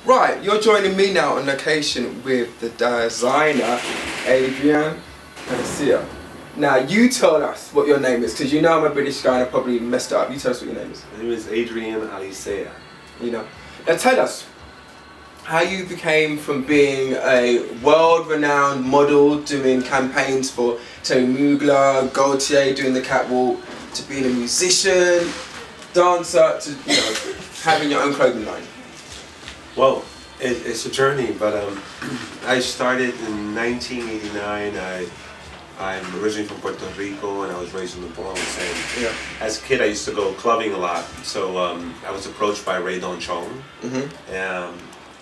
Right, you're joining me now on location with the designer, Adrian, Alicea. Now, you tell us what your name is, because you know I'm a British guy and I probably messed it up. You tell us what your name is. My name is Adrian Alicea. You know. Now tell us how you became from being a world-renowned model doing campaigns for Terry Mugler, Gaultier, doing the catwalk, to being a musician, dancer, to having your own clothing line. Well, it's a journey, but I started in 1989. I'm originally from Puerto Rico and I was raised in the Bronx, and as a kid I used to go clubbing a lot, so I was approached by Ray Don Chong.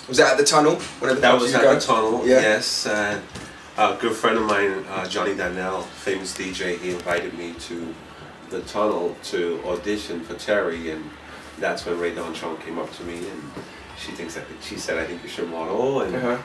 Was that at the tunnel? That was at the tunnel, yes. A good friend of mine, Johnny Donnell, famous DJ, he invited me to the tunnel to audition for Terry, and that's when Ray Don Chong came up to me and she said, I think you should model. And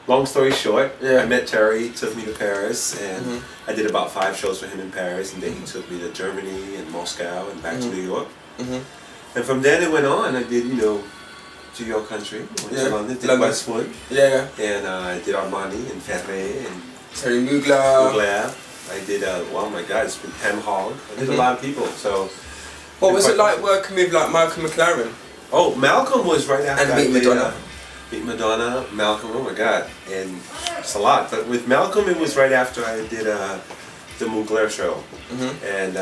long story short, I met Terry, he took me to Paris, and I did about 5 shows for him in Paris, and then he took me to Germany and Moscow and back to New York. And from then it went on. I did, to your country, went to London, did Westwood, and I did Armani and Ferré and Terry Mugler. I did, oh my God, it's been Ham Hogg. I did a lot of people. So, what was it like working with Malcolm McLaren? Oh, Malcolm was right after and Beat Madonna. Beat Madonna, Malcolm, oh my God, and it's a lot. But with Malcolm, it was right after I did the Mugler show, and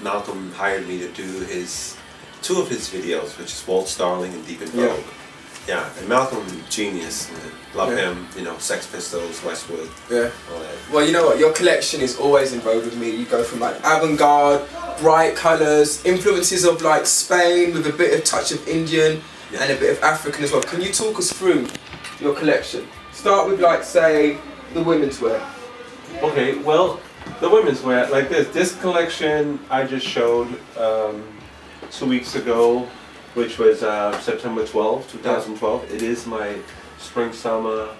Malcolm hired me to do 2 of his videos, which is Waltz Darling and Deep in Vogue. Yeah, and Malcolm, genius, love him. Sex Pistols, Westwood, all that. Well, you know what? Your collection is always in vogue with me. You go from like avant-garde, bright colours, influences of like Spain with a bit of touch of Indian and a bit of African as well. Can you talk us through your collection? Start with like, say, the women's wear. Okay, well, the women's wear, like this. This collection I just showed 2 weeks ago, which was September 12, 2012. It is my Spring-Summer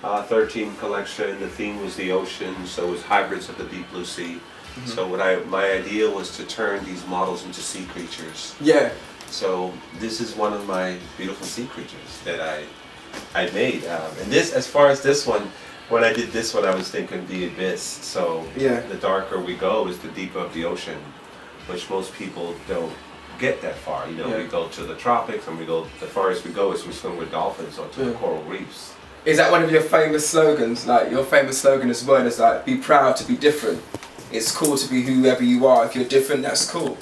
13 collection. The theme was the ocean, so it was hybrids of the deep blue sea. So my idea was to turn these models into sea creatures. So this is one of my beautiful sea creatures that I made. And this, as far as this one, when I did this one, I was thinking the abyss. So the darker we go is the deeper of the ocean, which most people don't get that far. We go to the tropics, and the farthest we go is we swim with dolphins or to the coral reefs. Is that one of your famous slogans? Like your famous slogan as well is like, be proud to be different. It's cool to be whoever you are. If you're different, that's cool.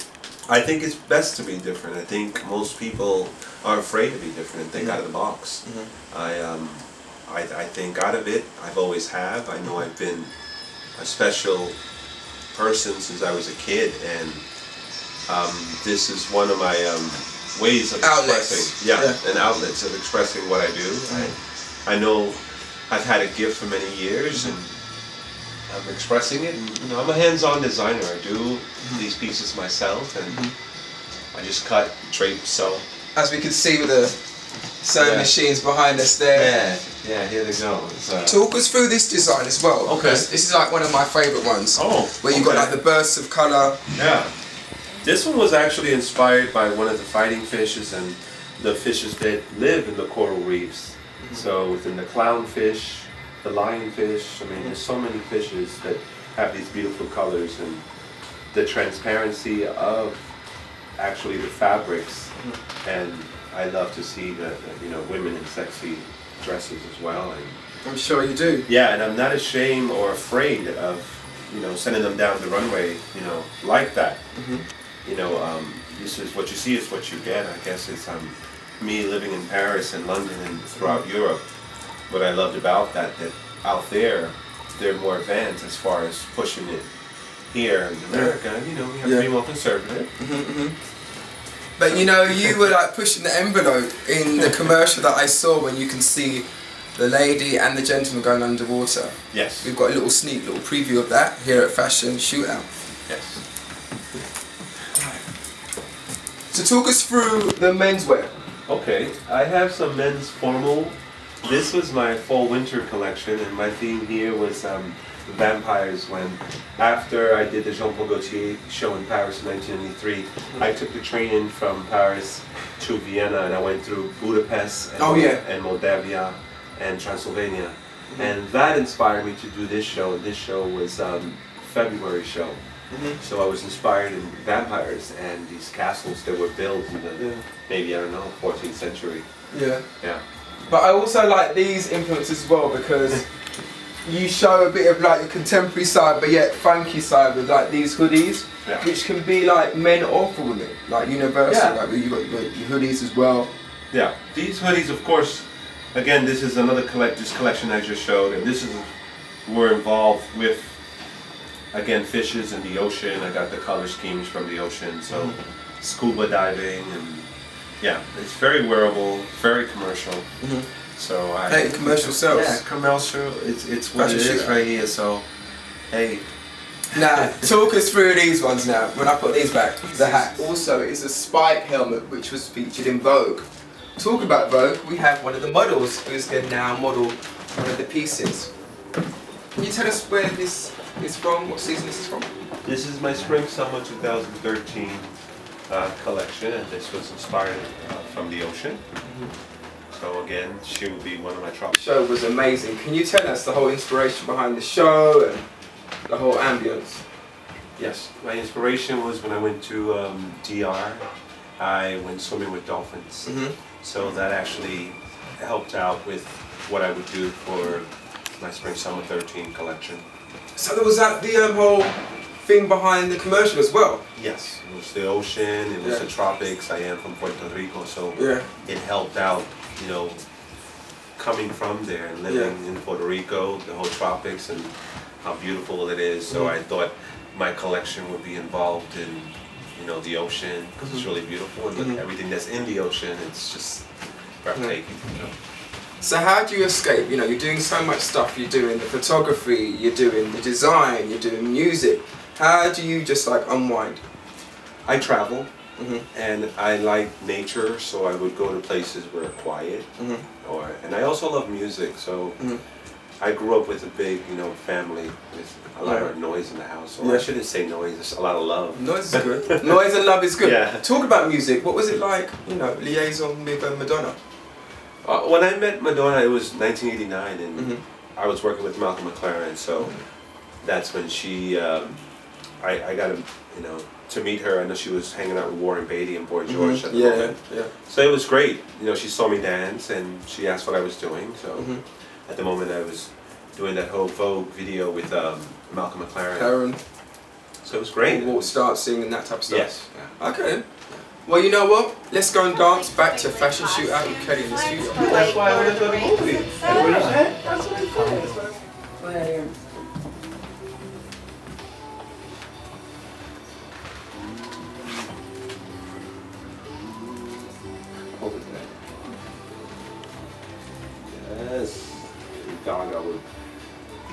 I think it's best to be different. I think most people are afraid to be different and think out of the box. I think out of it. I've always have. I know I've been a special person since I was a kid, and this is one of my ways of expressing, and outlets of expressing what I do. I know I've had a gift for many years, and I'm expressing it. And, I'm a hands-on designer. I do these pieces myself, and I just cut, drape, sew. As we can see with the sewing machines behind us there. Yeah, here they go. Talk us through this design as well. Okay. This is like one of my favourite ones. Where you've got like the bursts of colour. Yeah. This one was actually inspired by one of the fighting fishes and the fishes that live in the coral reefs. So within the clownfish, the lionfish, I mean there's so many fishes that have these beautiful colors, and the transparency of actually the fabrics. And I love to see the women in sexy dresses as well. And I'm sure you do. Yeah, and I'm not ashamed or afraid of sending them down the runway like that. This is what you see is what you get. I guess it's me living in Paris and London and throughout Europe. What I loved about that out there, they're more advanced as far as pushing it. Here in America, we have to be more conservative. But you were like pushing the envelope in the commercial that I saw, when you can see the lady and the gentleman going underwater. Yes. We've got a little preview of that here at Fashion Shootout. Yes. So talk us through the menswear. Okay, I have some men's formal. This was my fall-winter collection, and my theme here was vampires when, after I did the Jean-Paul Gaultier show in Paris in 1993, I took the train in from Paris to Vienna, and I went through Budapest and Moldavia and Transylvania. And that inspired me to do this show. This show was February show. So I was inspired in vampires and these castles that were built in the, maybe, I don't know, 14th century. Yeah. But I also like these influences as well, because you show a bit of like the contemporary side, but yet funky side with like these hoodies, which can be like men or for women, like universal. Like you got your hoodies as well. Yeah, these hoodies, of course. Again, this is another collection I just showed, and this is, we're involved with, again, fishes in the ocean. I got the color schemes from the ocean, so scuba diving, and yeah, it's very wearable, very commercial. So I commercial sales. Yeah, commercial. It's what it is right here. So hey. Now, talk us through these ones now. When I put these back, the hat. Also, it's a spike helmet which was featured in Vogue. Talk about Vogue. We have one of the models who's going to now model one of the pieces. Can you tell us where this is from? What season this is from? This is my Spring/Summer 2013 collection, and this was inspired from the ocean. So again, she will be one of my tropics. The show was amazing. Can you tell us the whole inspiration behind the show and the whole ambience? Yes, my inspiration was when I went to DR. I went swimming with dolphins. So that actually helped out with what I would do for my Spring/Summer 13 collection. So there was that the whole thing behind the commercial as well? Yes, it was the ocean, it was the tropics. I am from Puerto Rico, so it helped out, you know, coming from there and living in Puerto Rico, the whole tropics and how beautiful it is. So I thought my collection would be involved in, you know, the ocean, because it's really beautiful, and look, everything that's in the ocean, it's just breathtaking. You know? So how do you escape? You know, you're doing so much stuff. You're doing the photography, you're doing the design, you're doing music. How do you just like unwind? I travel, and I like nature, so I would go to places where it's quiet. And I also love music, so I grew up with a big, you know, family with a lot of noise in the house. So I shouldn't say noise, it's a lot of love. Noise is good. Noise and love is good. Talk about music. What was it like, you know, liaison with Madonna? When I met Madonna, it was 1989, and I was working with Malcolm McLaren, so that's when she, I got to meet her. I know she was hanging out with Warren Beatty and Boy George at the moment. So it was great. You know, she saw me dance, and she asked what I was doing. So at the moment, I was doing that whole Vogue video with Malcolm McLaren. So it was great. We'll start singing that type of stuff. Yes. Okay. Well, you know what? Let's go and dance back to Fashion Shootout with Kelly in the studio. That's why I went to the movie. That's what you said? That's what I thought. Go ahead, Yes. Gaga would.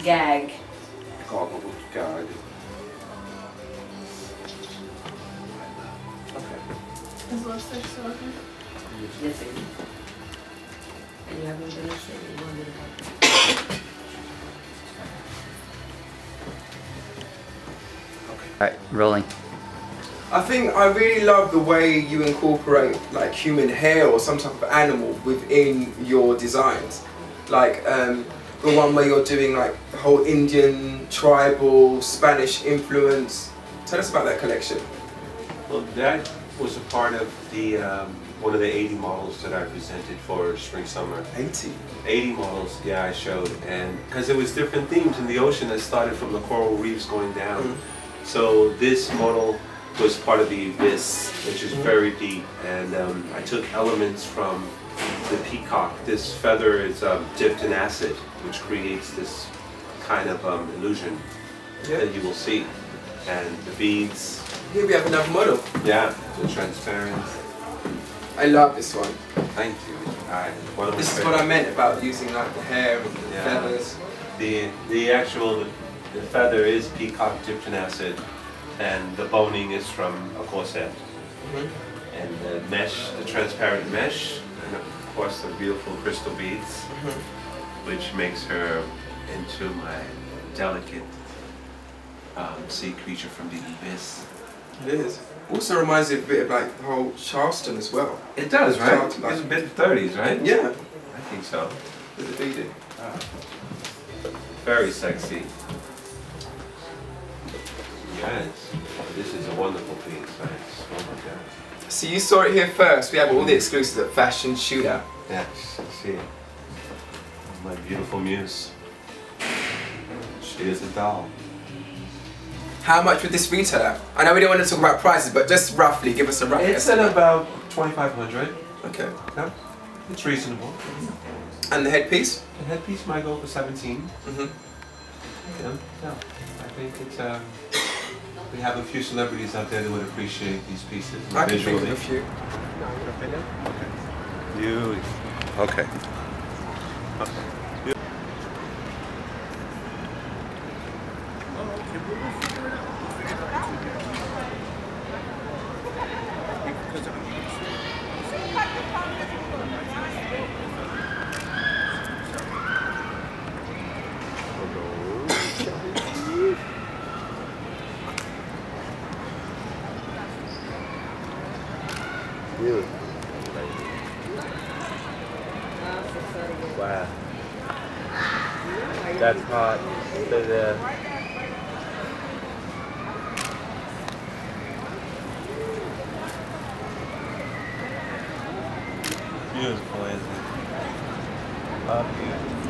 Gag. Gaga would gag. Is lipstick still okay? Yes, it is. And you haven't been upset, you want me to help you. Alright, rolling. I think I really love the way you incorporate like human hair or some type of animal within your designs. Like the one where you're doing like the whole Indian, tribal, Spanish influence. Tell us about that collection. Well, that was a part of the one of the 80 models that I presented for Spring Summer. 80? 80 models, yeah, I showed, and because it was different themes in the ocean that started from the coral reefs going down. So this model was part of the abyss, which is very deep, and I took elements from the peacock. This feather is dipped in acid, which creates this kind of illusion that you will see, and the beads. Here we have another model. Yeah, the transparent. I love this one. Thank you. This is what I meant about using like the hair and the feathers. The actual the feather is peacock dipped in acid, and the boning is from a corset. And the mesh, the transparent mesh, and of course the beautiful crystal beads, which makes her into my delicate sea creature from the abyss. It is. Also reminds me a bit of like the whole Charleston as well. It does, right? Charleston, like- It's a bit 30s, right? Yeah. I think so. With the BD. Very sexy. Yes. This is a wonderful piece. Nice. Oh my god. So you saw it here first. We have all the exclusives at Fashion Shootout. Yes, I see it. My beautiful muse. She is a doll. How much would this retail at? I know we don't want to talk about prices, but just roughly, give us a rough It's at estimate. about 2,500. Okay. Yeah, it's reasonable. And the headpiece? The headpiece might go for 17. Mm-hmm. Yeah, I think it's we have a few celebrities out there that would appreciate these pieces I can think visually. of a few. Beautiful. Okay. Wow. That's hot. Stay there. Beautiful, isn't it? Love you.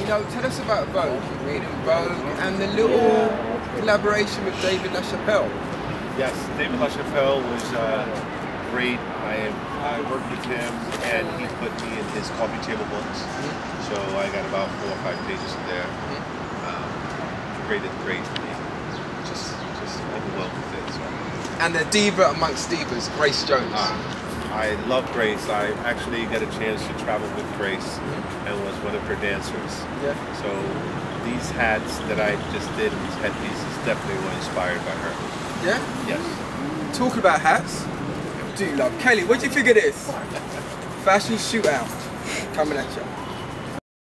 You know, tell us about Vogue, reading Vogue, and the little collaboration with David LaChapelle. Yes, David LaChapelle was great. I worked with him, and he put me in his coffee table books. So I got about 4 or 5 pages in there. Great for me. Just overwhelmed with it. So. And the diva amongst divas, Grace Jones. I love Grace. I actually got a chance to travel with Grace and was one of her dancers. Yeah. So these hats that I just did, these headpieces, definitely were inspired by her. Yeah? Yes. Talk about hats. Do you love Kelly? What do you think of this? Fashion Shootout coming at you.